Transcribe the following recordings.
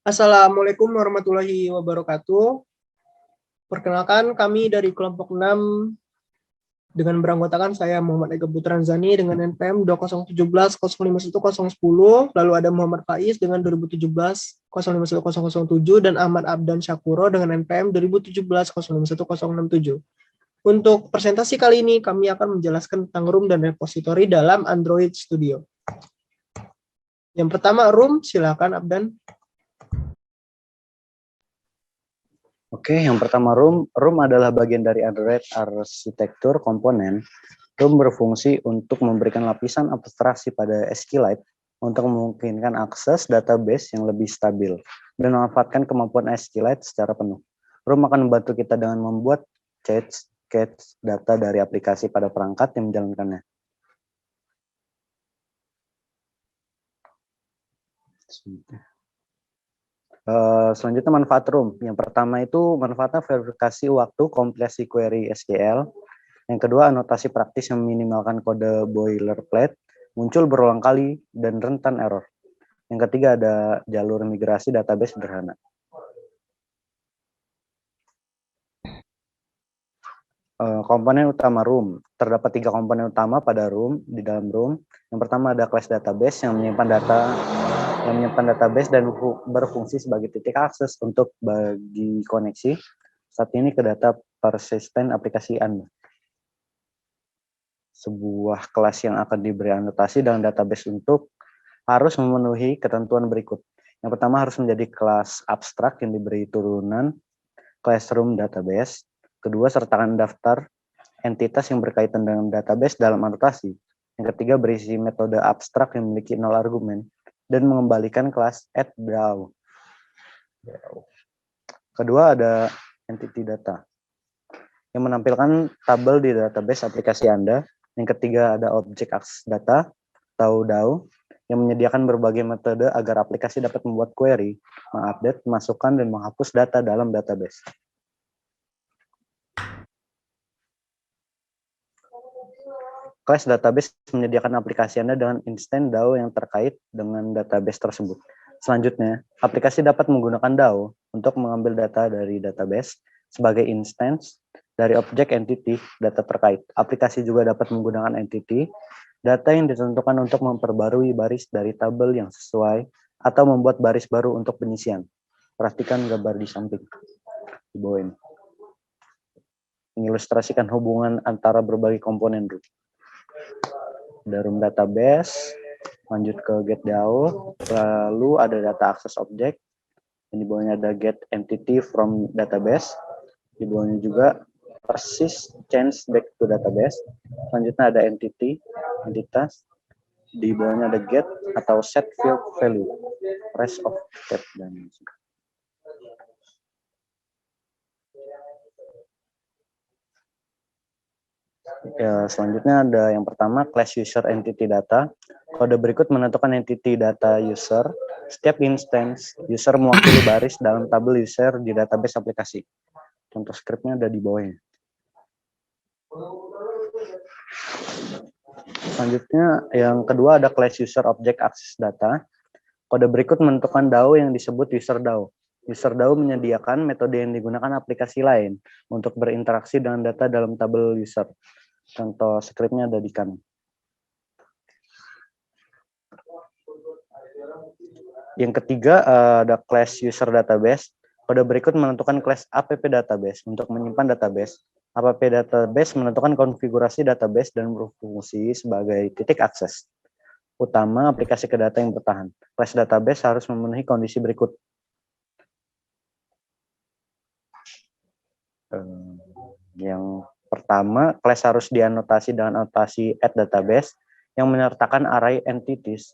Assalamualaikum warahmatullahi wabarakatuh. Perkenalkan kami dari kelompok 6 dengan beranggotakan saya Muhammad Ega Putranzani dengan NPM 2017-051-010, lalu ada Muhammad Faiz dengan 2017-051-007 dan Ahmad Abdan Syakuro dengan NPM 2017-051-067. Untuk presentasi kali ini kami akan menjelaskan tentang room dan repository dalam Android Studio. Yang pertama room, silakan Abdan. Oke, yang pertama room adalah bagian dari Android arsitektur komponen. Room berfungsi untuk memberikan lapisan abstraksi pada SQLite untuk memungkinkan akses database yang lebih stabil dan memanfaatkan kemampuan SQLite secara penuh. Room akan membantu kita dengan membuat cache data dari aplikasi pada perangkat yang menjalankannya. Selanjutnya manfaat room. Yang pertama itu manfaatnya verifikasi waktu kompilasi query SQL. Yang kedua anotasi praktis yang meminimalkan kode boilerplate, muncul berulang kali dan rentan error. Yang ketiga ada jalur migrasi database sederhana. Komponen utama room. Terdapat 3 komponen utama pada room di dalam room. Yang pertama ada class database yang menyimpan database dan berfungsi sebagai titik akses untuk bagi koneksi saat ini ke data persisten aplikasi Anda. Sebuah kelas yang akan diberi anotasi dalam database untuk harus memenuhi ketentuan berikut. Yang pertama harus menjadi kelas abstrak yang diberi turunan classroom database. Kedua, sertakan daftar entitas yang berkaitan dengan database dalam anotasi. Yang ketiga, berisi metode abstrak yang memiliki 0 argumen dan mengembalikan kelas add_DAO. Kedua, ada entity data yang menampilkan tabel di database aplikasi Anda. Yang ketiga, ada objek akses data atau DAO yang menyediakan berbagai metode agar aplikasi dapat membuat query, mengupdate, memasukkan, dan menghapus data dalam database. Class database menyediakan aplikasi Anda dengan instan DAO yang terkait dengan database tersebut. Selanjutnya, aplikasi dapat menggunakan DAO untuk mengambil data dari database sebagai instance dari objek entity data terkait. Aplikasi juga dapat menggunakan entity data yang ditentukan untuk memperbarui baris dari tabel yang sesuai atau membuat baris baru untuk pengisian. Perhatikan gambar di samping di bawah ini. Mengilustrasikan hubungan antara berbagai komponen root. Ada room database, lanjut ke get DAO, lalu ada data access object, di bawahnya ada get entity from database, di bawahnya juga persist change back to database, selanjutnya ada entitas, di bawahnya ada get atau set field value, rest of get, dan ya, selanjutnya ada yang pertama class user entity data. Kode berikut menentukan entity data user. Setiap instance user mewakili baris dalam tabel user di database aplikasi. Contoh scriptnya ada di bawahnya. Selanjutnya yang kedua ada class user object access data. Kode berikut menentukan DAO yang disebut user DAO. User DAO menyediakan metode yang digunakan aplikasi lain untuk berinteraksi dengan data dalam tabel user. Contoh scriptnya ada di kanan. Yang ketiga ada class user database. Kode berikut menentukan class app database untuk menyimpan database. App database menentukan konfigurasi database dan berfungsi sebagai titik akses utama aplikasi ke data yang bertahan. Class database harus memenuhi kondisi berikut. Yang pertama, class harus dianotasi dengan anotasi add database yang menyertakan array entitas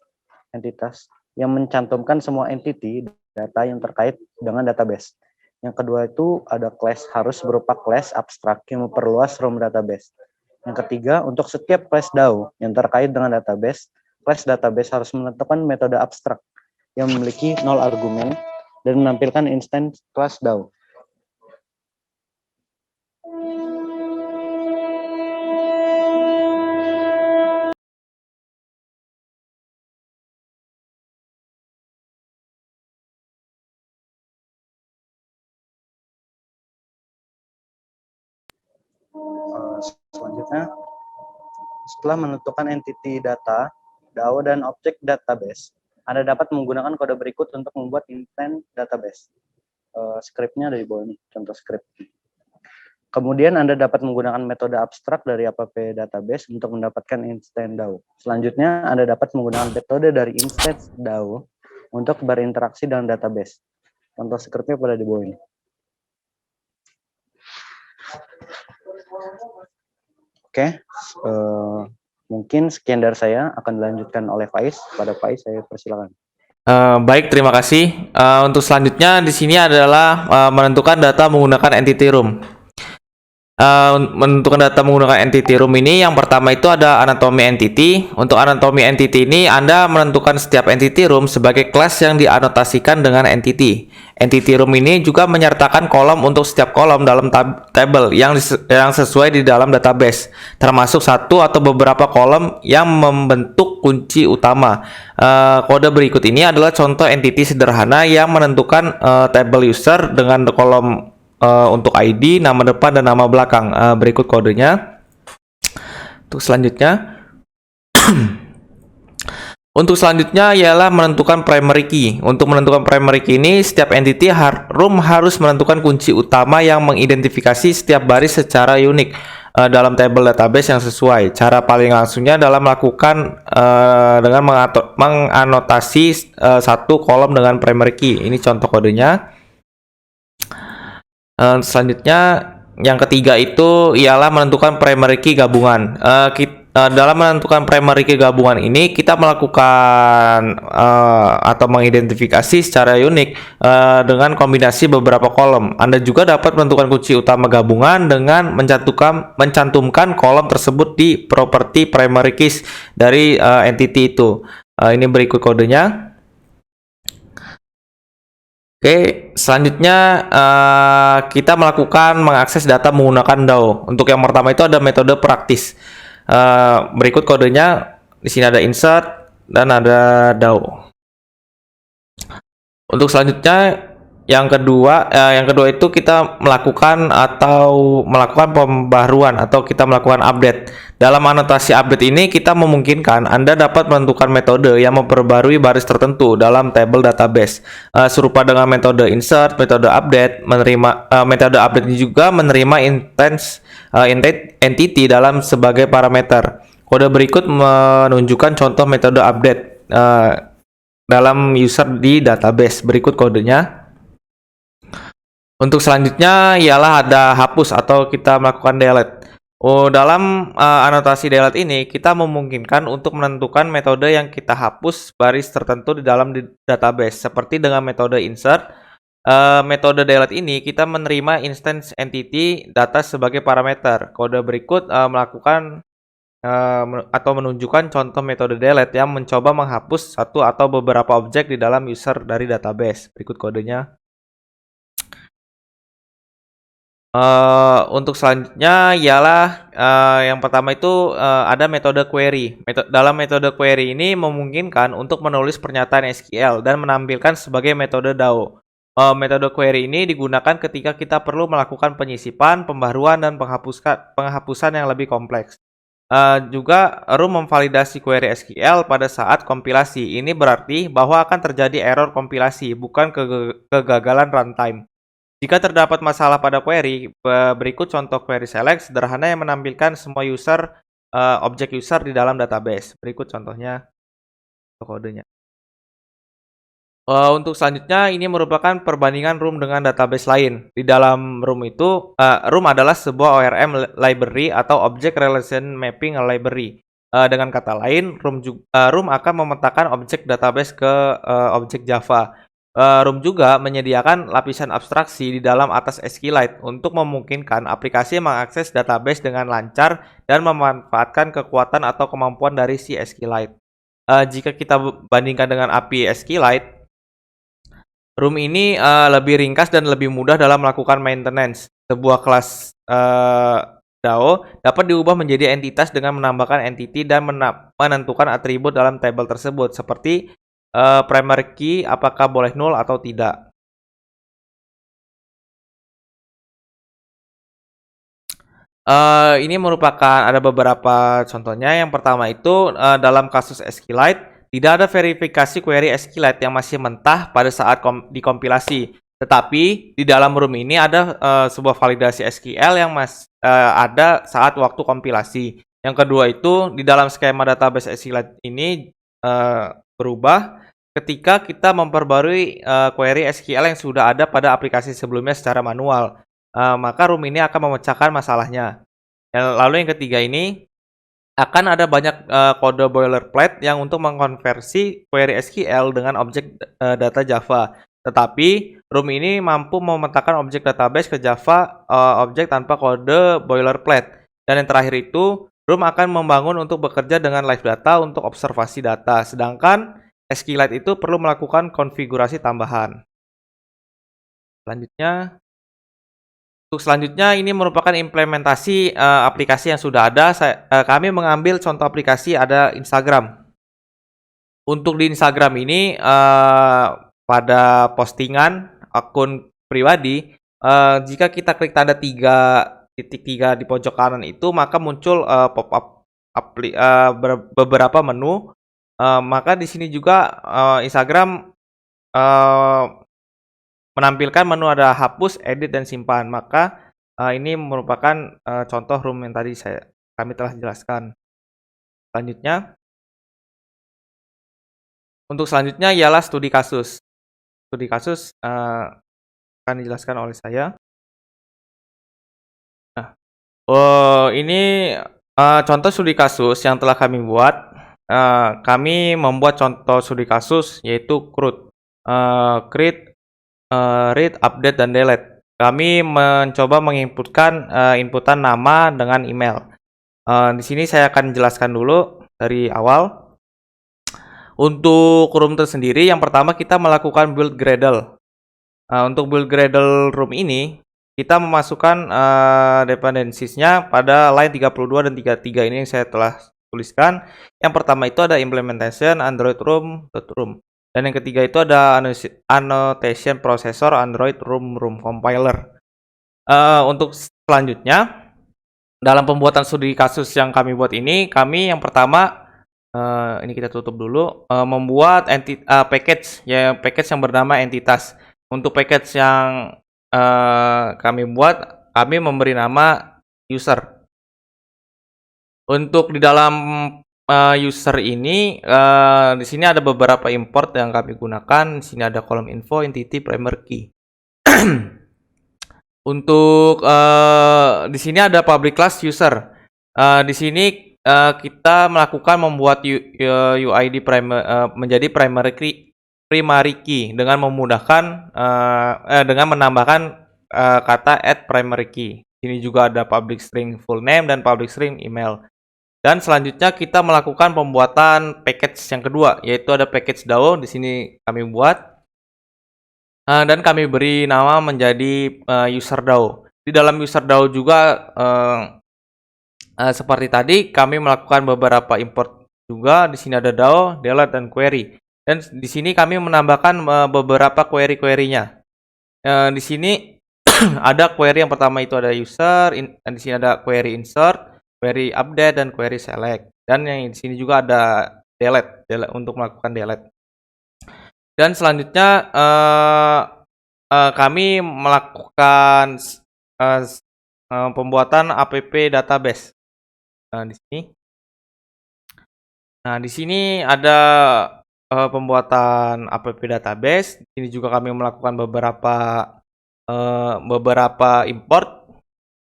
yang mencantumkan semua entity data yang terkait dengan database. Yang kedua itu ada class harus berupa class abstrak yang memperluas room database. Yang ketiga, untuk setiap class DAO yang terkait dengan database, class database harus menentukan metode abstrak yang memiliki 0 argumen dan menampilkan instance class DAO. Selanjutnya, setelah menentukan entity data, DAO dan objek database, Anda dapat menggunakan kode berikut untuk membuat intent database. Script-nya ada di bawah ini, contoh script. Kemudian Anda dapat menggunakan metode abstrak dari app database untuk mendapatkan instance DAO. Selanjutnya, Anda dapat menggunakan metode dari instance DAO untuk berinteraksi dengan database. Contoh script-nya pada di bawah ini. Oke, mungkin sekian dari saya, akan dilanjutkan oleh Faiz. Pada Faiz, saya persilakan. Baik, terima kasih. Untuk selanjutnya di sini adalah menentukan data menggunakan entity room. Menentukan data menggunakan entity room ini, yang pertama itu ada anatomy entity. Untuk anatomy entity ini, Anda menentukan setiap entity room sebagai kelas yang dianotasikan dengan entity. Entity room ini juga menyertakan kolom untuk setiap kolom dalam table yang sesuai di dalam database, termasuk satu atau beberapa kolom yang membentuk kunci utama. Kode berikut ini adalah contoh entity sederhana yang menentukan table user dengan kolom untuk ID, nama depan, dan nama belakang. Berikut kodenya. Untuk selanjutnya, untuk selanjutnya ialah menentukan primary key. Untuk menentukan primary key ini, setiap entity room harus menentukan kunci utama yang mengidentifikasi setiap baris secara unik dalam table database yang sesuai. Cara paling langsungnya adalah melakukan dengan menganotasi satu kolom dengan primary key. Ini contoh kodenya. Selanjutnya, yang ketiga itu ialah menentukan primary key gabungan. Dalam menentukan primary key gabungan ini, kita melakukan atau mengidentifikasi secara unik dengan kombinasi beberapa kolom. Anda juga dapat menentukan kunci utama gabungan dengan mencantumkan kolom tersebut di property primary keys dari entity itu. Ini berikut kodenya. Oke, selanjutnya kita mengakses data menggunakan DAO. Untuk yang pertama itu ada metode praktis. Berikut kodenya. Di sini ada insert dan ada DAO. Untuk selanjutnya yang kedua itu kita melakukan pembaruan atau kita melakukan update. Dalam anotasi update ini kita memungkinkan Anda dapat menentukan metode yang memperbarui baris tertentu dalam table database. Serupa dengan metode insert, metode update metode update ini juga menerima entity dalam sebagai parameter. Kode berikut menunjukkan contoh metode update dalam user di database. Berikut kodenya. Untuk selanjutnya ialah ada hapus atau kita melakukan delete. Dalam anotasi delete ini kita memungkinkan untuk menentukan metode yang kita hapus baris tertentu di dalam database. Seperti dengan metode insert, metode delete ini kita menerima instance entity data sebagai parameter. Kode berikut melakukan atau menunjukkan contoh metode delete yang mencoba menghapus satu atau beberapa objek di dalam user dari database. Berikut kodenya. Untuk selanjutnya ialah yang pertama itu ada metode query. Dalam metode query ini memungkinkan untuk menulis pernyataan SQL dan menampilkan sebagai metode DAO. Metode query ini digunakan ketika kita perlu melakukan penyisipan, pembaruan, dan penghapusan yang lebih kompleks. Juga room memvalidasi query SQL pada saat kompilasi. Ini berarti bahwa akan terjadi error kompilasi, bukan kegagalan runtime. Jika terdapat masalah pada query, berikut contoh query select sederhana yang menampilkan semua objek user di dalam database. Berikut contohnya, kodenya. Untuk selanjutnya, ini merupakan perbandingan room dengan database lain. Di dalam room itu, room adalah sebuah ORM library atau Object Relation Mapping Library. Dengan kata lain, room akan memetakan objek database ke objek Java. Room juga menyediakan lapisan abstraksi di dalam atas SQLite untuk memungkinkan aplikasi mengakses database dengan lancar dan memanfaatkan kekuatan atau kemampuan dari si SQLite. Jika kita bandingkan dengan API SQLite, room ini lebih ringkas dan lebih mudah dalam melakukan maintenance. Sebuah kelas DAO dapat diubah menjadi entitas dengan menambahkan entity dan menentukan atribut dalam table tersebut, seperti primary key apakah boleh null atau tidak. Ini merupakan ada beberapa contohnya. Yang pertama itu dalam kasus SQLite tidak ada verifikasi query SQLite yang masih mentah pada saat dikompilasi. Tetapi di dalam room ini ada sebuah validasi SQL yang ada saat waktu kompilasi. Yang kedua itu di dalam skema database SQLite ini berubah ketika kita memperbarui query SQL yang sudah ada pada aplikasi sebelumnya secara manual. Maka room ini akan memecahkan masalahnya. Lalu yang ketiga ini akan ada banyak kode boilerplate yang untuk mengkonversi query SQL dengan objek data Java. Tetapi room ini mampu memetakan objek database ke Java objek tanpa kode boilerplate. Dan yang terakhir itu room akan membangun untuk bekerja dengan live data untuk observasi data. Sedangkan SQLite itu perlu melakukan konfigurasi tambahan. Untuk selanjutnya ini merupakan implementasi aplikasi yang sudah ada. Kami mengambil contoh aplikasi ada Instagram. Untuk di Instagram ini pada postingan akun pribadi, jika kita klik tanda 3.3 di pojok kanan itu, maka muncul pop-up beberapa menu. Maka di sini juga Instagram menampilkan menu ada hapus, edit, dan simpan. Maka ini merupakan contoh room yang tadi kami telah jelaskan. Untuk selanjutnya ialah studi kasus. Studi kasus akan dijelaskan oleh saya. Ini contoh studi kasus yang telah kami buat. Kami membuat contoh studi kasus yaitu create, read, update, dan delete. Kami mencoba menginputkan inputan nama dengan email. Di sini saya akan jelaskan dulu dari awal. Untuk room tersendiri, yang pertama kita melakukan build Gradle. Untuk build Gradle room ini, kita memasukkan dependencies-nya pada line 32 dan 33 ini yang saya telah tuliskan. Yang pertama itu ada implementation Android room.room. Dan yang ketiga itu ada annotation processor Android room compiler. Untuk selanjutnya, dalam pembuatan studi kasus yang kami buat ini, kami yang pertama, ini kita tutup dulu, membuat package yang bernama entitas. Untuk package yang kami buat, kami memberi nama user. Untuk di dalam user ini, di sini ada beberapa import yang kami gunakan. Di sini ada kolom info, entity, primary key. Untuk di sini ada public class user. Di sini kita membuat UID menjadi primary key dengan memudahkan dengan menambahkan kata add primary key. Di sini juga ada public string full name dan public string email. Dan selanjutnya kita melakukan pembuatan package yang kedua, yaitu ada package DAO. Di sini kami buat dan kami beri nama menjadi user DAO. Di dalam user DAO juga seperti tadi kami melakukan beberapa import juga. Di sini ada DAO, delete, dan query. Dan di sini kami menambahkan beberapa query-query-nya. Di sini ada query yang pertama itu ada user, dan di sini ada query insert, query update, dan query select. Dan yang di sini juga ada delete untuk melakukan delete. Dan selanjutnya kami melakukan pembuatan app database. Di sini ada pembuatan app database. Di sini juga kami melakukan beberapa import.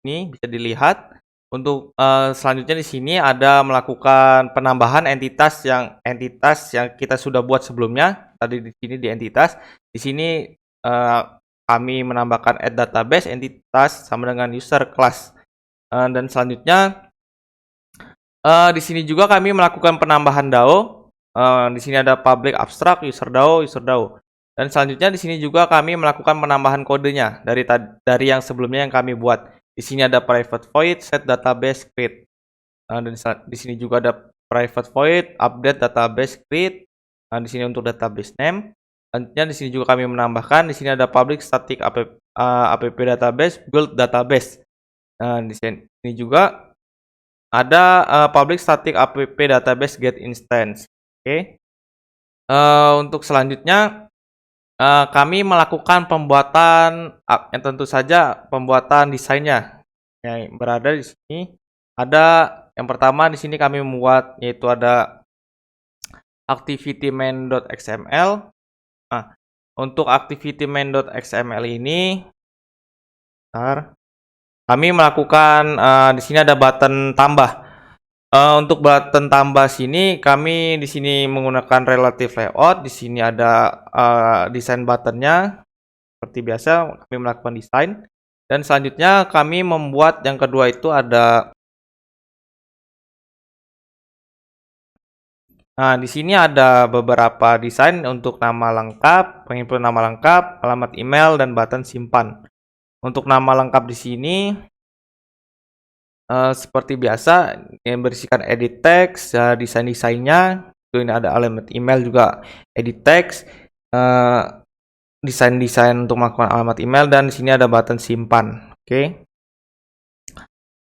Ini bisa dilihat. Untuk selanjutnya di sini ada melakukan penambahan entitas yang kita sudah buat sebelumnya. Tadi di sini di entitas. Di sini kami menambahkan add database entitas sama dengan user class. Dan selanjutnya di sini juga kami melakukan penambahan DAO. Di sini ada public abstract user DAO. Dan selanjutnya di sini juga kami melakukan penambahan kodenya dari yang sebelumnya yang kami buat. Di sini ada private void set database create. Dan di sini juga ada private void update database create. Di sini untuk database name. Selanjutnya di sini juga kami menambahkan di sini ada public static app database build database. Nah, di sini juga ada public static app database get instance. Oke. Untuk selanjutnya kami melakukan pembuatan yang tentu saja pembuatan desainnya yang berada di sini. Ada yang pertama di sini kami membuat yaitu ada activity main.xml. Nah, untuk activity main.xml ini, kami melakukan di sini ada button tambah. Untuk button tambah sini kami di sini menggunakan relative layout. Di sini ada desain buttonnya seperti biasa kami melakukan desain. Dan selanjutnya kami membuat yang kedua itu ada. Nah, di sini ada beberapa desain untuk nama lengkap, penginput nama lengkap, alamat email, dan button simpan. Untuk nama lengkap di sini seperti biasa yang berisikan edit text, desain-desainnya. Itu ini ada alamat email juga, edit text, desain-desain untuk melakukan alamat email, dan di sini ada button simpan.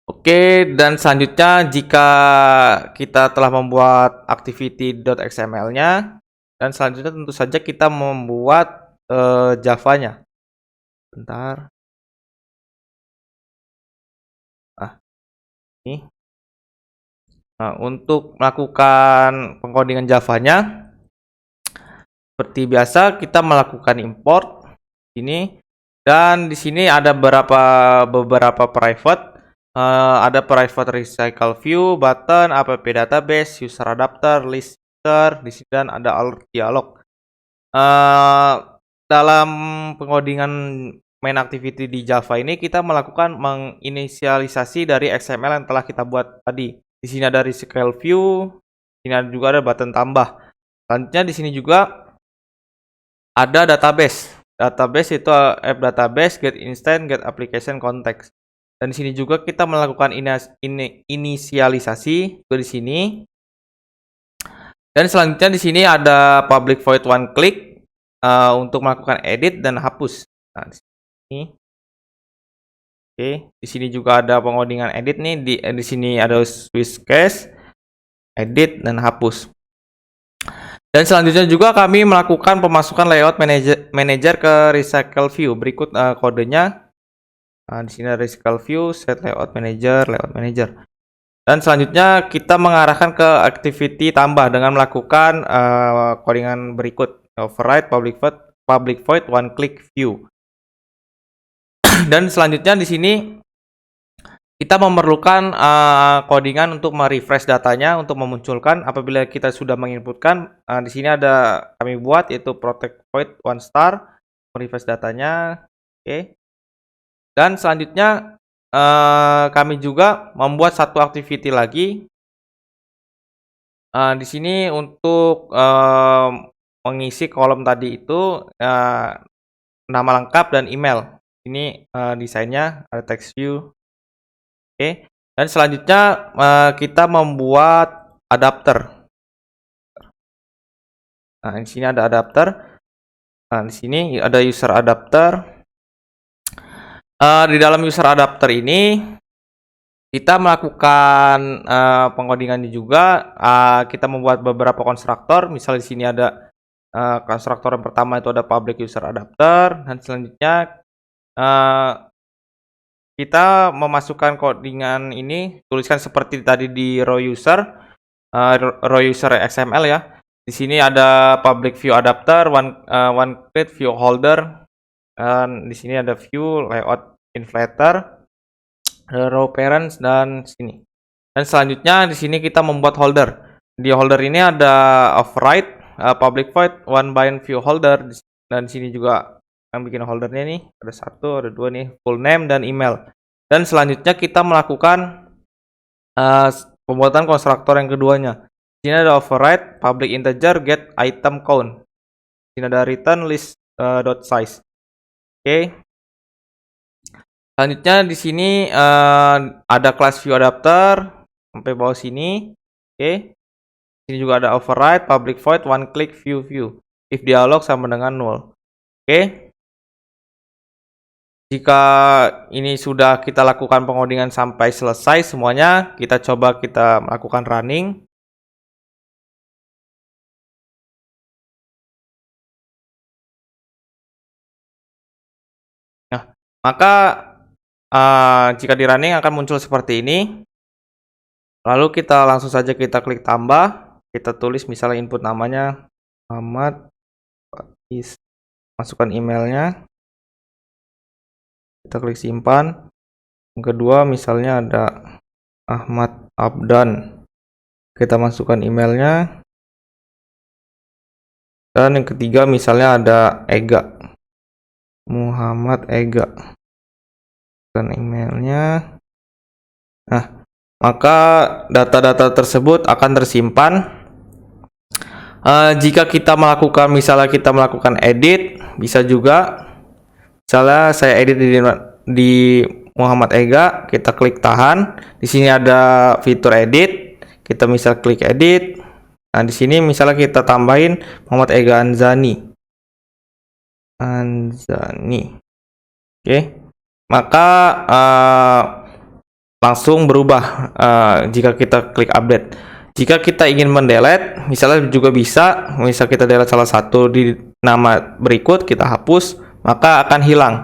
Oke, dan selanjutnya jika kita telah membuat activity.xml-nya, dan selanjutnya tentu saja kita membuat Java-nya. Bentar. Ini. Nah, untuk melakukan pengkodingan Java-nya, seperti biasa kita melakukan import ini, dan di sini ada beberapa private. Ada private recycle view, button, app database, user adapter, lister, di sini dan ada alert dialog. Dalam pengodingan main activity di Java ini kita melakukan menginisialisasi dari XML yang telah kita buat tadi. Di sini ada recycle view, di sini juga ada button tambah. Selanjutnya di sini juga ada database. Database itu app database, get instant, get application context. Dan di sini juga kita melakukan inisialisasi di sini. Dan selanjutnya di sini ada public void one click untuk melakukan edit dan hapus. Nah, di sini. Oke, di sini juga ada pengodingan edit nih. Di sini ada switch case, edit dan hapus. Dan selanjutnya juga kami melakukan pemasukan layout manager ke recycle view. Berikut kodenya. Di sini ada recycle view, set layout manager. Dan selanjutnya kita mengarahkan ke activity tambah dengan melakukan codingan berikut. Override public void one click view. Dan selanjutnya di sini kita memerlukan codingan untuk merefresh datanya untuk memunculkan apabila kita sudah menginputkan. Di sini ada kami buat yaitu protect void one star, merefresh datanya. Oke. Dan selanjutnya kami juga membuat satu activity lagi di sini untuk mengisi kolom tadi itu nama lengkap dan email. Ini desainnya ada text view. Oke. Dan selanjutnya kita membuat adapter. Nah, di sini ada adapter. Nah, di sini ada user adapter. Di dalam user adapter ini kita melakukan pengodingannya juga. Kita membuat beberapa konstruktor. Misal di sini ada konstruktor yang pertama itu ada public user adapter, dan selanjutnya kita memasukkan codingan ini, tuliskan seperti tadi di row user XML ya. Di sini ada public view adapter, one create view holder, dan di sini ada view layout inflator, row parents, dan sini. Dan selanjutnya di sini kita membuat holder. Di holder ini ada override public void one bind view holder, dan di sini juga yang bikin holdernya nih ada satu, ada dua nih, full name dan email. Dan selanjutnya kita melakukan pembuatan konstruktor yang keduanya. Di sini ada override public integer get item count. Di sini ada return list dot size. Oke. Selanjutnya di sini ada class view adapter sampai bawah sini. Oke. Sini juga ada override public void one click view if dialog sama dengan null. Oke. Jika ini sudah kita lakukan pengodingan sampai selesai semuanya, kita coba kita melakukan running. Nah, maka jika di running akan muncul seperti ini. Lalu kita langsung saja kita klik tambah, kita tulis misalnya input namanya Muhammad Faiz, masukkan emailnya, kita klik simpan. Yang kedua misalnya ada Ahmad Abdan, kita masukkan emailnya. Dan yang ketiga misalnya ada Ega, Muhammad Ega, dan emailnya. Nah, maka data-data tersebut akan tersimpan. Jika kita melakukan, misalnya kita melakukan edit, bisa juga. Misalnya saya edit di Muhammad Ega, kita klik tahan. Di sini ada fitur edit, kita misal klik edit. Nah, di sini misalnya kita tambahin Muhammad Ega Anzani. Oke. Maka langsung berubah jika kita klik update. Jika kita ingin mendelete, misalnya juga bisa, misal kita delete salah satu di nama berikut, kita hapus, maka akan hilang.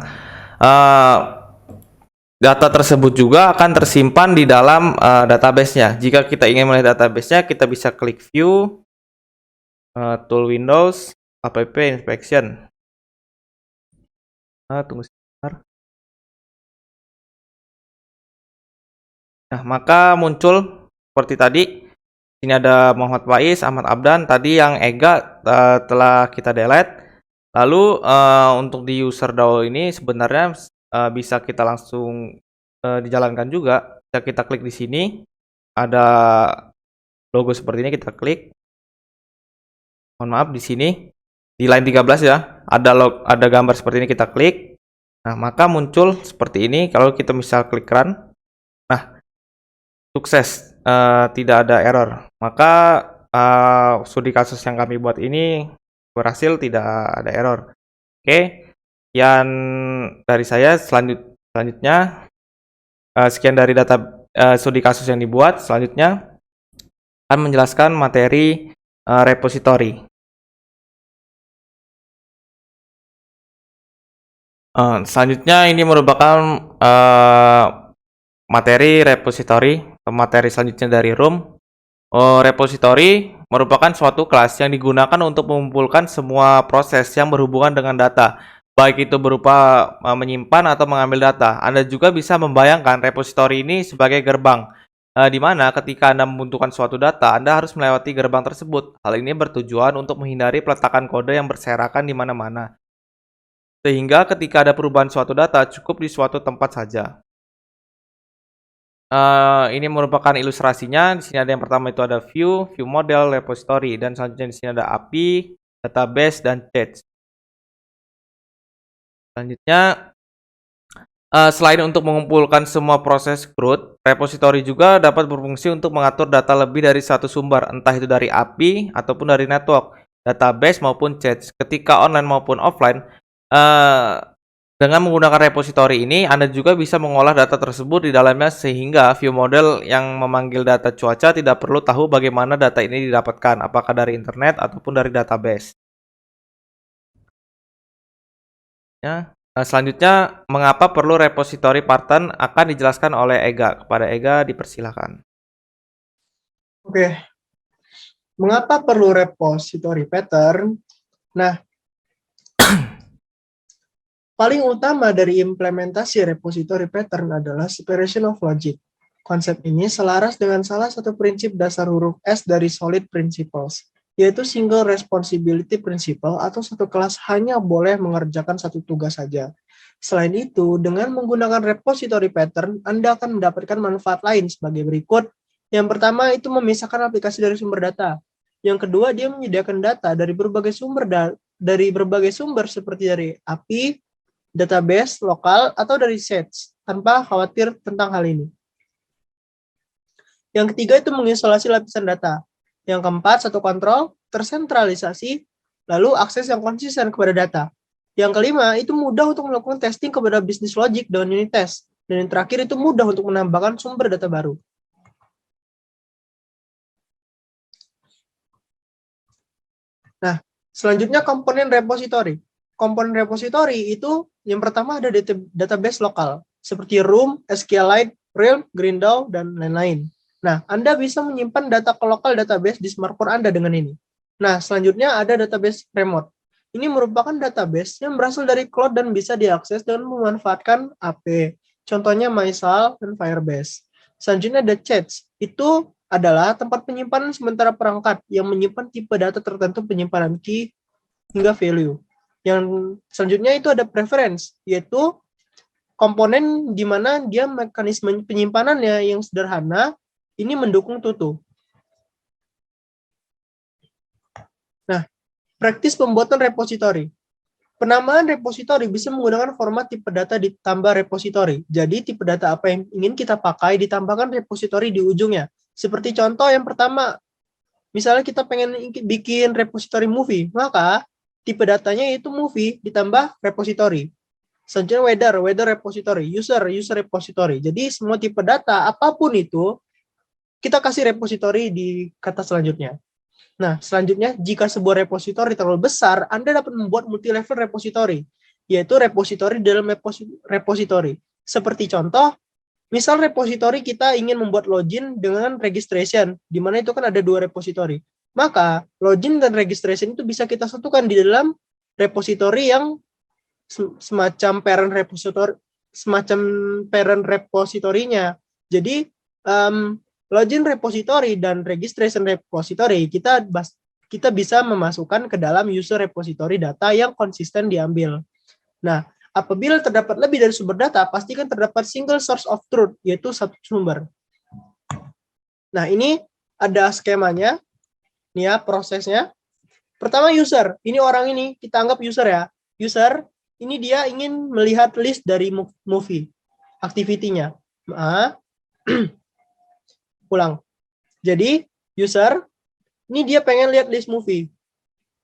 Data tersebut juga akan tersimpan di dalam database-nya. Jika kita ingin melihat database-nya, kita bisa klik view, tool Windows, app inspection. Tunggu sebentar. Nah, maka muncul seperti tadi. Ini ada Muhammad Faiz, Ahmad Abdan. Tadi yang Ega telah kita delete. Lalu untuk di user DAO ini sebenarnya bisa kita langsung dijalankan juga. Jika kita klik di sini, ada logo seperti ini, kita klik. Mohon maaf, di sini di line 13 ya, ada gambar seperti ini, kita klik. Nah, maka muncul seperti ini. Kalau kita misal klik run, nah, sukses, tidak ada error. Maka studi kasus yang kami buat ini berhasil, tidak ada error. Oke, sekian dari saya. Selanjutnya, sekian dari data studi kasus yang dibuat. Selanjutnya akan menjelaskan materi repository. Selanjutnya ini merupakan materi repository. Materi selanjutnya dari room. Repository merupakan suatu kelas yang digunakan untuk mengumpulkan semua proses yang berhubungan dengan data, baik itu berupa menyimpan atau mengambil data. Anda juga bisa membayangkan repository ini sebagai gerbang, di mana ketika Anda membutuhkan suatu data, Anda harus melewati gerbang tersebut. Hal ini bertujuan untuk menghindari peletakan kode yang berserakan di mana-mana, sehingga ketika ada perubahan suatu data, cukup di suatu tempat saja. Ini merupakan ilustrasinya. Di sini ada yang pertama itu ada view model, repository, dan selanjutnya di sini ada API, database, dan chat. Selanjutnya, selain untuk mengumpulkan semua proses CRUD, repository juga dapat berfungsi untuk mengatur data lebih dari satu sumber, entah itu dari API ataupun dari network, database maupun chat. Ketika online maupun offline, dengan menggunakan repository ini, Anda juga bisa mengolah data tersebut di dalamnya, sehingga view model yang memanggil data cuaca tidak perlu tahu bagaimana data ini didapatkan, apakah dari internet ataupun dari database. Ya. Selanjutnya, mengapa perlu repository pattern akan dijelaskan oleh Ega. Kepada Ega dipersilakan. Oke. Mengapa perlu repository pattern? Nah, paling utama dari implementasi repository pattern adalah separation of logic. Konsep ini selaras dengan salah satu prinsip dasar huruf S dari Solid Principles, yaitu single responsibility principle, atau satu kelas hanya boleh mengerjakan satu tugas saja. Selain itu, dengan menggunakan repository pattern, Anda akan mendapatkan manfaat lain sebagai berikut. Yang pertama itu memisahkan aplikasi dari sumber data. Yang kedua, dia menyediakan data dari berbagai sumber seperti dari API, database lokal, atau dari sets, tanpa khawatir tentang hal ini. Yang ketiga itu mengisolasi lapisan data. Yang keempat, satu kontrol, tersentralisasi, lalu akses yang konsisten kepada data. Yang kelima, itu mudah untuk melakukan testing kepada business logic dan unit test. Dan yang terakhir, itu mudah untuk menambahkan sumber data baru. Nah, selanjutnya komponen repository. Komponen repository itu yang pertama ada database lokal, seperti Room, SQLite, Realm, Greendow, dan lain-lain. Nah, Anda bisa menyimpan data ke lokal database di smartphone Anda dengan ini. Nah, selanjutnya ada database remote. Ini merupakan database yang berasal dari cloud dan bisa diakses dengan memanfaatkan AP. Contohnya MySQL dan Firebase. Selanjutnya ada Chats. Itu adalah tempat penyimpanan sementara perangkat yang menyimpan tipe data tertentu penyimpanan key hingga value. Yang selanjutnya itu ada preference, yaitu komponen di mana dia mekanisme penyimpanannya yang sederhana, ini mendukung Tutu. Nah, praktis pembuatan repository. Penamaan repository bisa menggunakan format tipe data ditambah repository. Jadi tipe data apa yang ingin kita pakai ditambahkan repository di ujungnya. Seperti contoh yang pertama, misalnya kita pengen bikin repository movie, maka tipe datanya itu movie ditambah repository. Selanjutnya weather repository, user repository. Jadi semua tipe data apapun itu kita kasih repository di kata selanjutnya. Nah, selanjutnya, jika sebuah repository terlalu besar, Anda dapat membuat multi-level repository, yaitu repository dalam repository. Seperti contoh, misal repository kita ingin membuat login dengan registration, di mana itu kan ada 2 repository. Maka, login dan registration itu bisa kita satukan di dalam repository yang semacam parent repository-nya. Jadi, login repository dan registration repository kita bisa memasukkan ke dalam user repository data yang konsisten diambil. Nah, apabila terdapat lebih dari sumber data, pastikan terdapat single source of truth, yaitu satu sumber. Nah, ini ada skemanya, nih ya prosesnya. Pertama user, ini orang ini kita anggap user ya. User, ini dia ingin melihat list dari movie, activity-nya. Ulang. Jadi, user, ini dia pengen lihat list movie.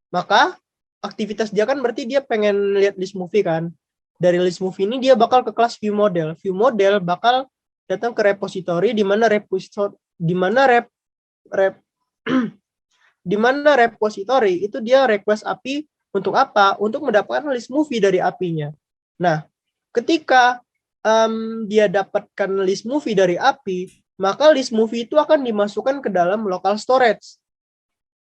Maka, aktivitas dia kan berarti dia pengen lihat list movie kan. Dari list movie ini dia bakal ke kelas view model. View model bakal datang ke repository di mana repository itu dia request API untuk apa? Untuk mendapatkan list movie dari API-nya. Nah, ketika dia dapatkan list movie dari API, maka list movie itu akan dimasukkan ke dalam local storage.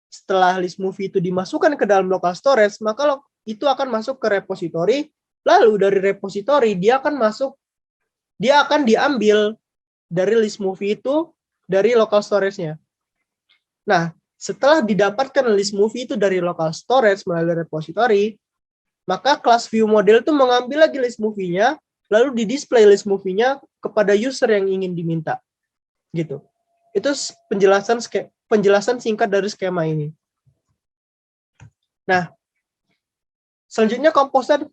Setelah list movie itu dimasukkan ke dalam local storage, maka itu akan masuk ke repository. Lalu dari repository dia akan diambil dari list movie itu dari local storage-nya. Nah, setelah didapatkan list movie itu dari local storage melalui repository, maka kelas view model itu mengambil lagi list movie-nya, lalu di-display list movie-nya kepada user yang ingin diminta. Gitu. Itu penjelasan singkat dari skema ini. Nah, selanjutnya composite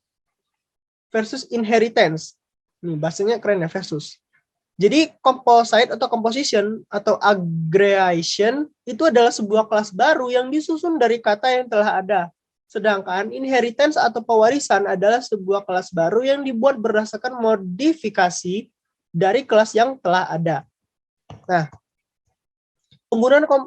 versus inheritance. Nih, bahasanya keren ya, versus. Jadi composite atau composition atau aggregation itu adalah sebuah kelas baru yang disusun dari kata yang telah ada. Sedangkan inheritance atau pewarisan adalah sebuah kelas baru yang dibuat berdasarkan modifikasi dari kelas yang telah ada. Nah,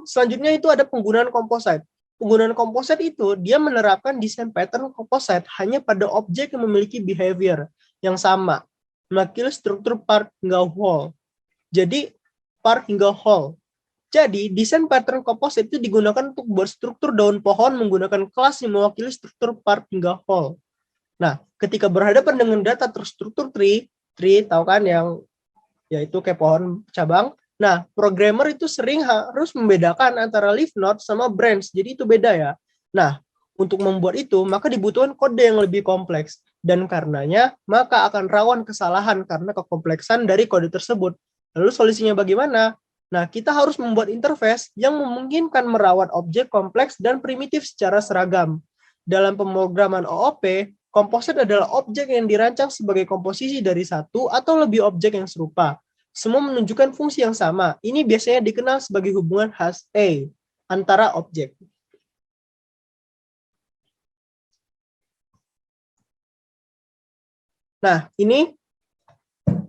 selanjutnya itu ada penggunaan composite. Penggunaan composite itu dia menerapkan desain pattern composite hanya pada objek yang memiliki behavior yang sama, mewakili struktur part hingga whole. Jadi part hingga whole. Jadi desain pattern composite itu digunakan untuk buat struktur daun pohon menggunakan kelas yang mewakili struktur part hingga whole. Nah, ketika berhadapan dengan data terstruktur tree tahu kan yang yaitu kayak pohon cabang. Nah, programmer itu sering harus membedakan antara leaf node sama branch. Jadi itu beda ya. Nah, untuk membuat itu, maka dibutuhkan kode yang lebih kompleks. Dan karenanya, maka akan rawan kesalahan karena kekompleksan dari kode tersebut. Lalu solusinya bagaimana? Nah, kita harus membuat interface yang memungkinkan merawat objek kompleks dan primitif secara seragam. Dalam pemrograman OOP, komposit adalah objek yang dirancang sebagai komposisi dari satu atau lebih objek yang serupa. Semua menunjukkan fungsi yang sama. Ini biasanya dikenal sebagai hubungan has A antara objek. Nah, ini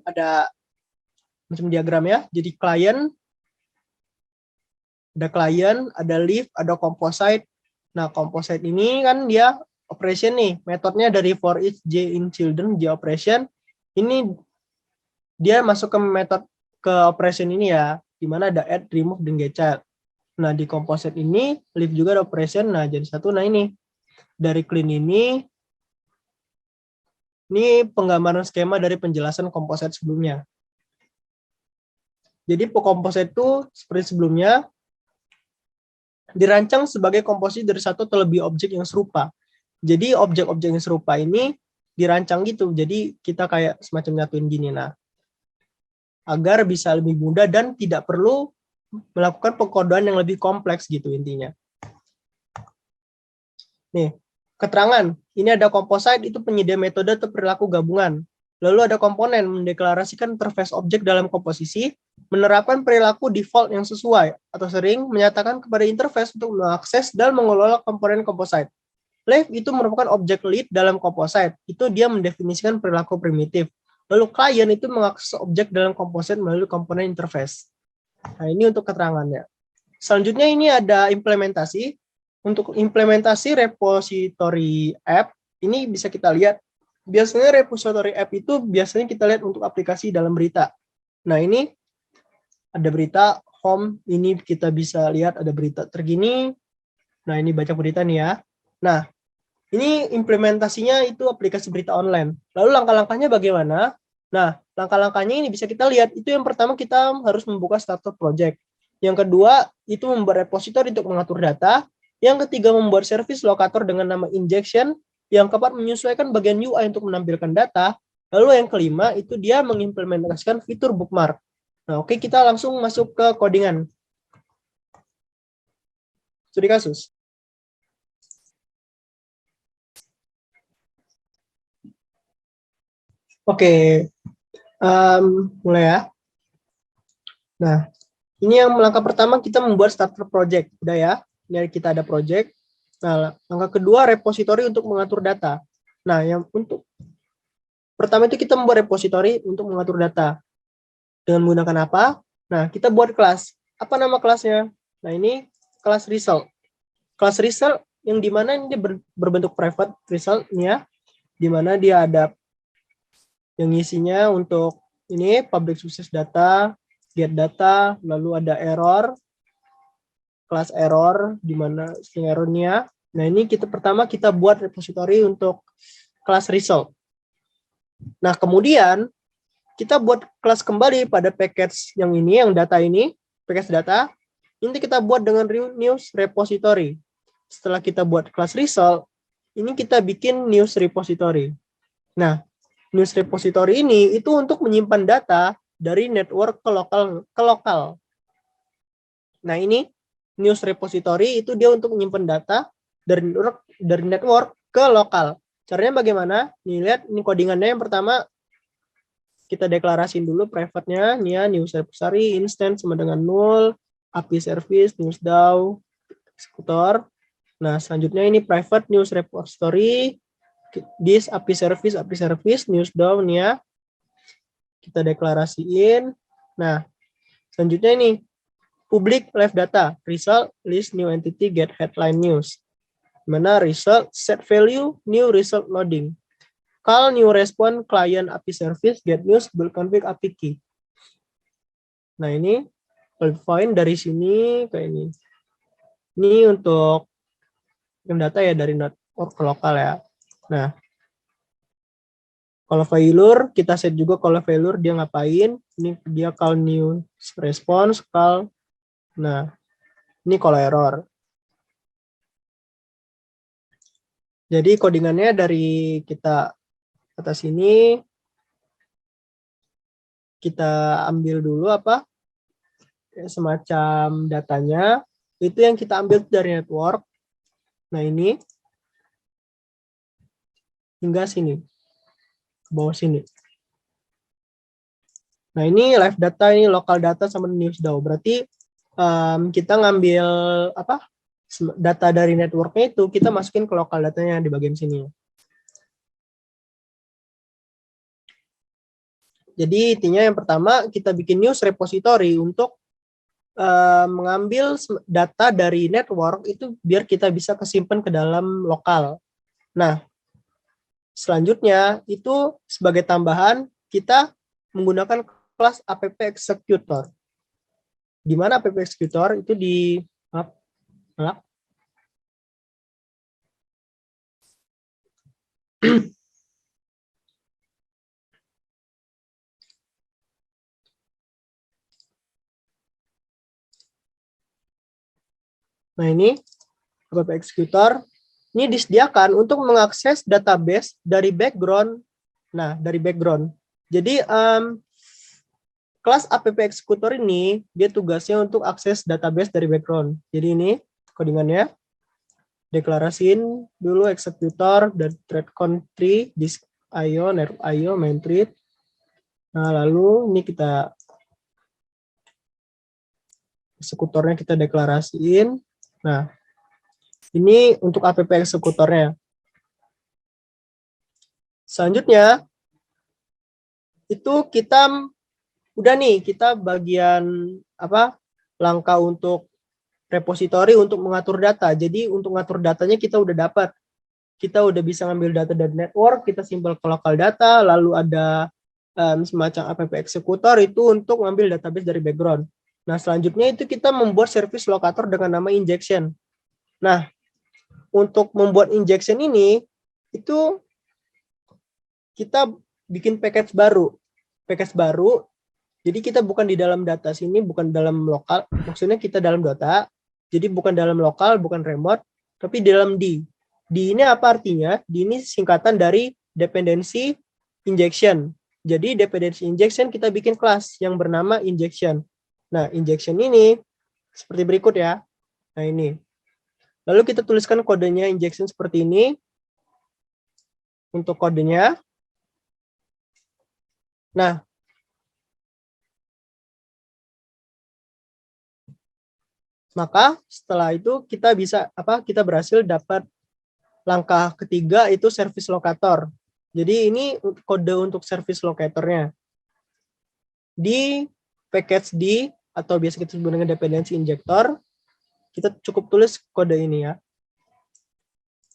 ada macam diagram ya. Jadi ada leaf, ada composite. Nah, composite ini kan dia operation nih. Metodenya dari for each j in children, j operation. Ini dia masuk ke operation ini ya, di mana ada add, remove, dan get child. Nah, di composite ini leaf juga ada operation. Nah, jadi satu. Nah, ini dari clean ini penggambaran skema dari penjelasan composite sebelumnya. Jadi composite itu seperti sebelumnya dirancang sebagai komposisi dari satu atau lebih objek yang serupa. Jadi objek-objek yang serupa ini dirancang gitu. Jadi kita kayak semacam nyatuin gini. Nah, agar bisa lebih mudah dan tidak perlu melakukan pengkodean yang lebih kompleks gitu intinya. Nih, keterangan. Ini ada composite, itu penyedia metode atau perilaku gabungan. Lalu ada komponen, mendeklarasikan interface objek dalam komposisi, menerapkan perilaku default yang sesuai, atau sering menyatakan kepada interface untuk mengakses dan mengelola komponen composite. Leaf itu merupakan objek lead dalam composite, itu dia mendefinisikan perilaku primitif. Lalu client itu mengakses objek dalam composite melalui komponen interface. Nah, ini untuk keterangannya. Selanjutnya ini ada implementasi. Untuk implementasi repository app, ini bisa kita lihat. Biasanya repository app itu biasanya kita lihat untuk aplikasi dalam berita. Nah, ini ada berita home, ini kita bisa lihat ada berita terkini. Nah, ini baca berita nih ya. Nah, ini implementasinya itu aplikasi berita online. Lalu langkah-langkahnya bagaimana? Nah, langkah-langkahnya ini bisa kita lihat. Itu yang pertama kita harus membuka starter project. Yang kedua, itu membuat repository untuk mengatur data. Yang ketiga, membuat service locator dengan nama injection. Yang keempat, menyesuaikan bagian UI untuk menampilkan data. Lalu yang kelima, itu dia mengimplementasikan fitur bookmark. Nah, oke, kita langsung masuk ke codingan. Studi kasus. Oke, mulai ya. Nah, ini yang langkah pertama kita membuat starter project. Udah ya, ini kita ada project. Nah, langkah kedua repository untuk mengatur data. Nah, yang untuk pertama itu kita membuat repository untuk mengatur data. Dengan menggunakan apa? Nah, kita buat kelas. Apa nama kelasnya? Nah, ini kelas result. Kelas result yang dimana ini berbentuk private result ini ya, dimana dia ada yang isinya untuk ini public sources data, get data, lalu ada error, kelas error, di mana string errornya. Nah, ini pertama kita buat repository untuk kelas result. Nah, kemudian kita buat kelas kembali pada package yang ini, yang data ini, package data. Ini kita buat dengan news repository. Setelah kita buat kelas result, ini kita bikin news repository. Nah, news repository ini itu untuk menyimpan data dari network ke lokal. Nah, ini news repository itu dia untuk menyimpan data dari network ke lokal. Caranya bagaimana? Nih, lihat ini codingannya. Yang pertama kita deklarasiin dulu private-nya, nih ya, news repository instance sama dengan 0, API service, news DAO, eksekutor. Nah, selanjutnya ini private news repository, this API service, news DAO nih ya. Kita deklarasiin. Nah, selanjutnya ini public live data, result, list new entity, get headline news. Mana result, set value, new result loading. Call new response, client API service, get news, build config API key. Nah, ini point dari sini ke ini. Ini untuk yang data ya dari network ke lokal ya. Nah, kalau failure, kita set juga kalau failure dia ngapain. Ini dia call new response, call. Nah, ini kalau error. Jadi codingannya dari kita atas ini, kita ambil dulu apa? Semacam datanya. Itu yang kita ambil dari network. Nah, ini. Hingga sini. Ke bawah sini. Nah, ini live data, ini local data sama news DAO. Berarti kita ngambil apa? Data dari networknya itu kita masukin ke lokal datanya di bagian sini. Jadi intinya yang pertama kita bikin news repository untuk mengambil data dari network itu biar kita bisa kesimpan ke dalam lokal. Nah, selanjutnya itu sebagai tambahan kita menggunakan kelas app executor. Di mana app executor itu di Nah, ini app executor ini disediakan untuk mengakses database dari background. Nah, dari background. Jadi kelas app executor ini dia tugasnya untuk akses database dari background. Jadi ini codingannya. Deklarasiin dulu executor dan thread country disk IO, nerve IO, main thread. Nah, lalu ini kita eksekutornya kita deklarasiin. Nah, ini untuk app eksekutornya. Selanjutnya itu kita udah nih, kita bagian langkah untuk repository untuk mengatur data. Jadi untuk mengatur datanya kita udah dapat. Kita udah bisa ngambil data dari network, kita simpel ke local data, lalu ada semacam app executor itu untuk ngambil database dari background. Nah, selanjutnya itu kita membuat service locator dengan nama injection. Nah, untuk membuat injection ini, itu kita bikin package baru. Package baru, jadi kita bukan di dalam data sini, bukan dalam lokal, maksudnya kita dalam data, jadi bukan dalam lokal, bukan remote, tapi dalam D. D ini apa artinya? D ini singkatan dari dependency injection. Jadi dependency injection kita bikin kelas yang bernama injection. Nah, injection ini seperti berikut ya. Nah, ini. Lalu kita tuliskan kodenya injection seperti ini. Untuk kodenya. Nah, maka setelah itu kita bisa kita berhasil dapat langkah ketiga itu service locator. Jadi ini kode untuk service locatornya. Di package D atau biasa kita sebut dengan dependency injector, kita cukup tulis kode ini ya.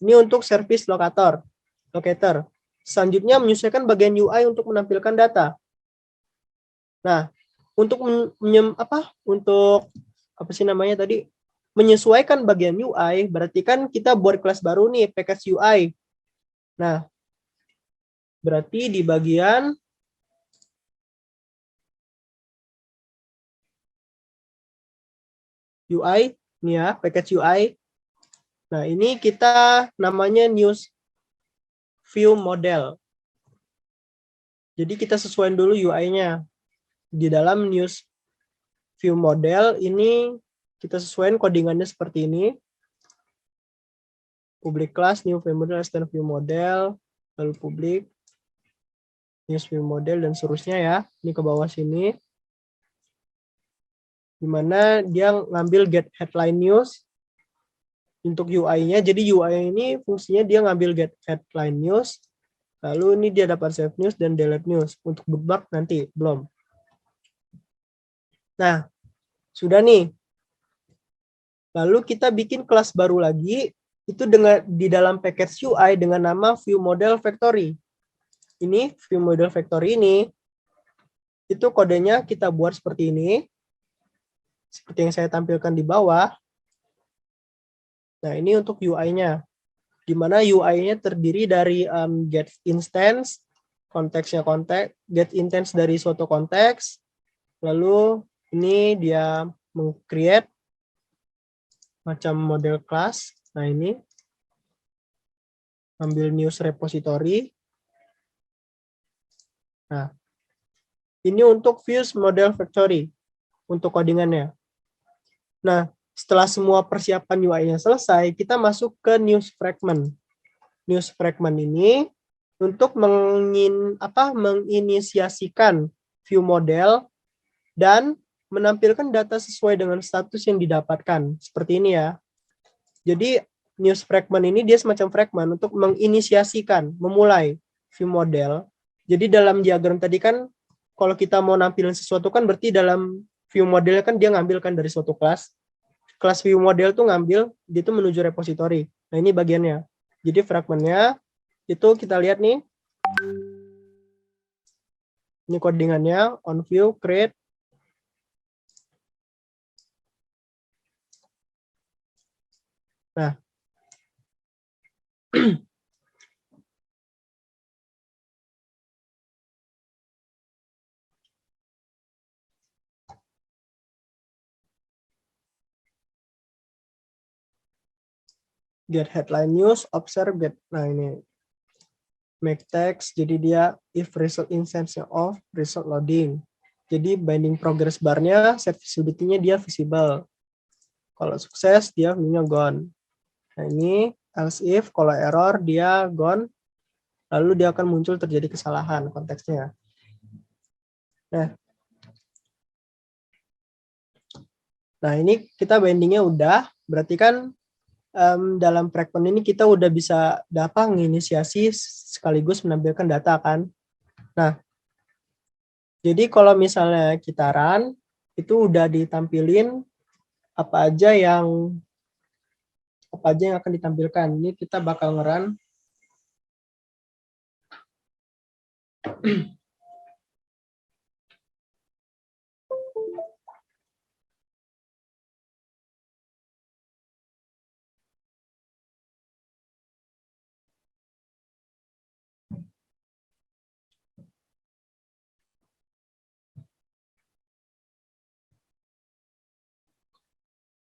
Ini untuk service locator. Selanjutnya menyesuaikan bagian UI untuk menampilkan data. Nah, untuk menyesuaikan bagian UI, berarti kan kita buat kelas baru nih, package UI. Nah, berarti di bagian UI, nih ya, package UI. Nah, ini kita namanya news view model. Jadi kita sesuaikan dulu UI-nya. Di dalam news view model ini kita sesuaikan codingannya seperti ini. Public class, new view model, extend view model, lalu public, news view model, dan seterusnya ya. Ini ke bawah sini. Dimana dia ngambil get headline news untuk UI-nya. Jadi UI ini fungsinya dia ngambil get headline news. Lalu ini dia dapat save news dan delete news. Untuk bookmark nanti belum. Nah, sudah nih. Lalu kita bikin kelas baru lagi itu dengan di dalam package UI dengan nama view model factory. Ini view model factory ini itu kodenya kita buat seperti ini. Seperti yang saya tampilkan di bawah. Nah, ini untuk UI-nya. Di mana UI-nya terdiri dari get instance, konteksnya konteks, get instance dari suatu konteks. Lalu ini dia meng-create macam model class. Nah, ini ambil news repository. Nah, ini untuk views model factory untuk codingannya. Nah, setelah semua persiapan UI-nya selesai, kita masuk ke news fragment. News fragment ini untuk menginisiasikan view model dan menampilkan data sesuai dengan status yang didapatkan. Seperti ini ya. Jadi news fragment ini dia semacam fragment untuk menginisiasikan, memulai view model. Jadi dalam diagram tadi kan kalau kita mau nampilin sesuatu kan berarti dalam view modelnya kan dia ngambil kan dari suatu kelas. Kelas view model tuh ngambil, dia tuh menuju repository. Nah ini bagiannya. Jadi fragmentnya itu kita lihat nih. Ini codingannya on view create. Nah. Get headline news, observe, get. Nah ini make text, jadi dia if result instance of result loading. Jadi binding progress bar-nya, set visibility-nya dia visible. Kalau sukses dia view-nya gone. Nah ini else if, kalau error dia gone, lalu dia akan muncul terjadi kesalahan konteksnya. Nah ini kita bindingnya udah, berarti kan dalam fragment ini kita udah bisa dapat menginisiasi sekaligus menampilkan data kan. Nah, jadi kalau misalnya kita run, itu udah ditampilin apa aja yang akan ditampilkan. Ini kita bakal nge-run.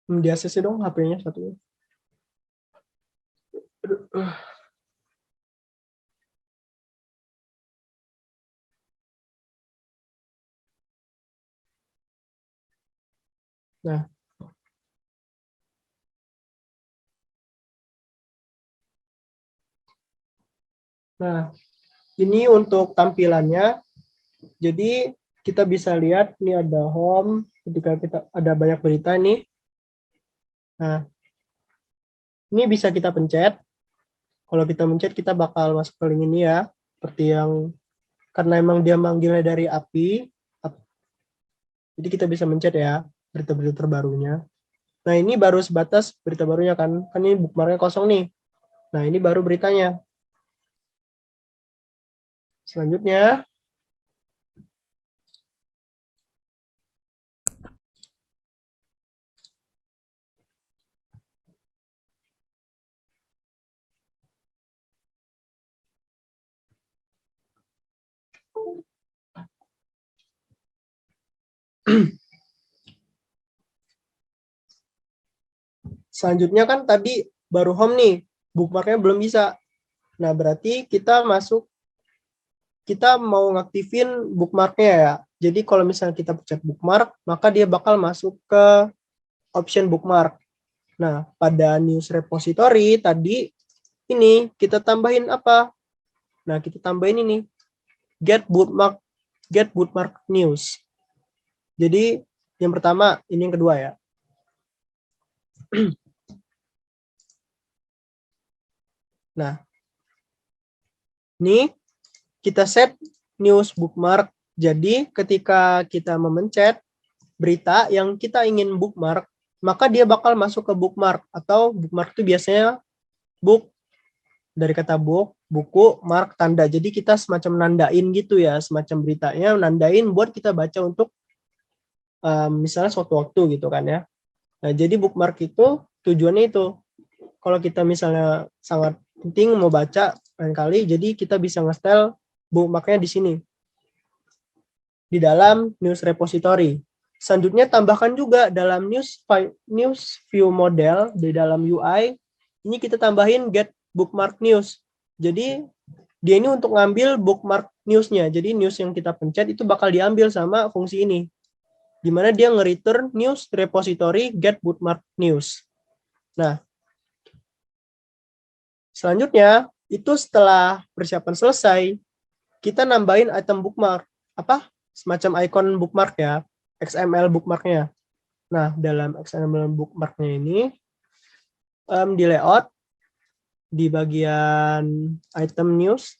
Di ACC dong HP-nya satunya. Nah. Nah, ini untuk tampilannya. Jadi kita bisa lihat ini ada home, ketika kita ada banyak berita nih. Nah, ini bisa kita pencet. Kalau kita pencet kita bakal masuk ke link ini ya. Seperti yang karena emang dia manggilnya dari API. Jadi kita bisa mencet ya berita-berita terbarunya. Nah, ini baru sebatas berita barunya kan. Kan ini bookmarknya kosong nih. Nah, ini baru beritanya. Selanjutnya selanjutnya kan tadi baru home nih, bookmarknya belum bisa. Nah, berarti kita mau ngaktifin bookmarknya ya. Jadi kalau misalnya kita pencet bookmark, maka dia bakal masuk ke option bookmark. Nah, pada news repository tadi ini kita tambahin apa? Nah, kita tambahin ini get bookmark news. Jadi yang pertama, ini yang kedua ya. Nah, ini kita set news bookmark. Jadi ketika kita memencet berita yang kita ingin bookmark, maka dia bakal masuk ke bookmark, atau bookmark itu biasanya book dari kata book, buku, mark, tanda. Jadi kita semacam nandain gitu ya, semacam beritanya nandain buat kita baca untuk misalnya suatu waktu gitu kan ya. Nah, jadi bookmark itu tujuannya itu. Kalau kita misalnya sangat penting mau baca lain kali, jadi kita bisa nge-style bookmarknya di sini. Di dalam news repository. Selanjutnya tambahkan juga dalam news view model di dalam UI, ini kita tambahin get bookmark news. Jadi dia ini untuk ngambil bookmark newsnya. Jadi news yang kita pencet itu bakal diambil sama fungsi ini. Di mana dia nge-return news repository get bookmark news. Nah, selanjutnya itu setelah persiapan selesai, kita nambahin item bookmark. Apa? Semacam icon bookmark ya, XML bookmarknya. Nah, dalam XML bookmarknya ini di layout di bagian item news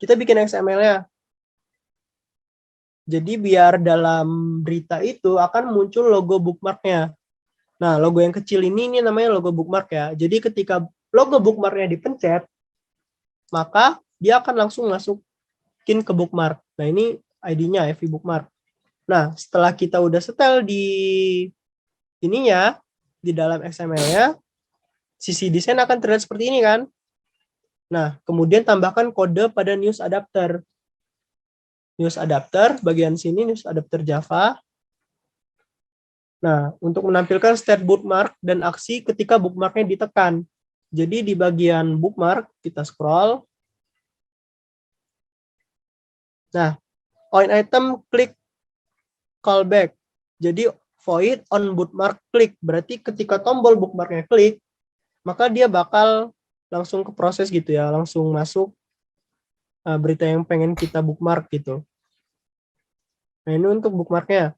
Kita bikin XML-nya. Jadi biar dalam berita itu akan muncul logo bookmark-nya. Nah, logo yang kecil ini namanya logo bookmark ya. Jadi ketika logo bookmark-nya dipencet, maka dia akan langsung masukin ke bookmark. Nah, ini ID-nya FB bookmark. Nah, setelah kita udah setel di ininya, di dalam XML-nya, sisi desain akan terlihat seperti ini kan. Nah, kemudian tambahkan kode pada news adapter. News adapter, bagian sini news adapter Java. Nah, untuk menampilkan state bookmark dan aksi ketika bookmarknya ditekan. Jadi di bagian bookmark, kita scroll. Nah, on item klik callback. Jadi void on bookmark klik. Berarti ketika tombol bookmarknya klik, maka dia bakal langsung ke proses gitu ya, langsung masuk berita yang pengen kita bookmark gitu. Nah, ini untuk bookmarknya.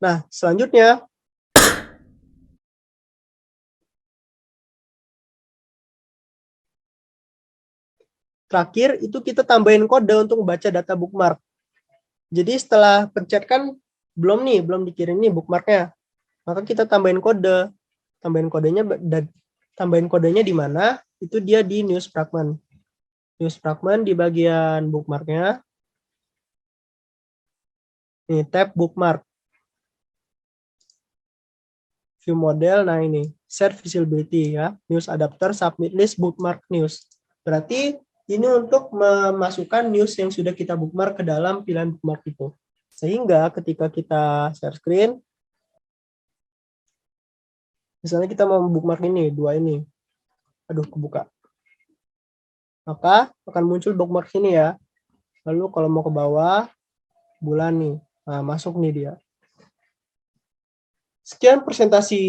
Nah, selanjutnya terakhir itu kita tambahin kode untuk membaca data bookmark. Jadi setelah pencet kan belum dikirim nih bookmarknya. Maka kita tambahin kode. Tambahin kodenya di mana? Itu dia di news fragment. News fragment di bagian bookmarknya. Ini tab bookmark. View model, nah ini set visibility ya. News adapter submit list bookmark news. Berarti ini untuk memasukkan news yang sudah kita bookmark ke dalam pilihan bookmark itu. Sehingga ketika kita share screen, misalnya kita mau bookmark ini, dua ini. Aduh, kebuka. Maka akan muncul bookmark sini ya. Lalu kalau mau ke bawah, bulan nih. Nah, masuk nih dia. Sekian presentasi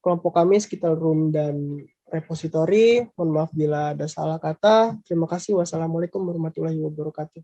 kelompok kami sekitar room dan repository. Mohon maaf bila ada salah kata. Terima kasih. Wassalamualaikum warahmatullahi wabarakatuh.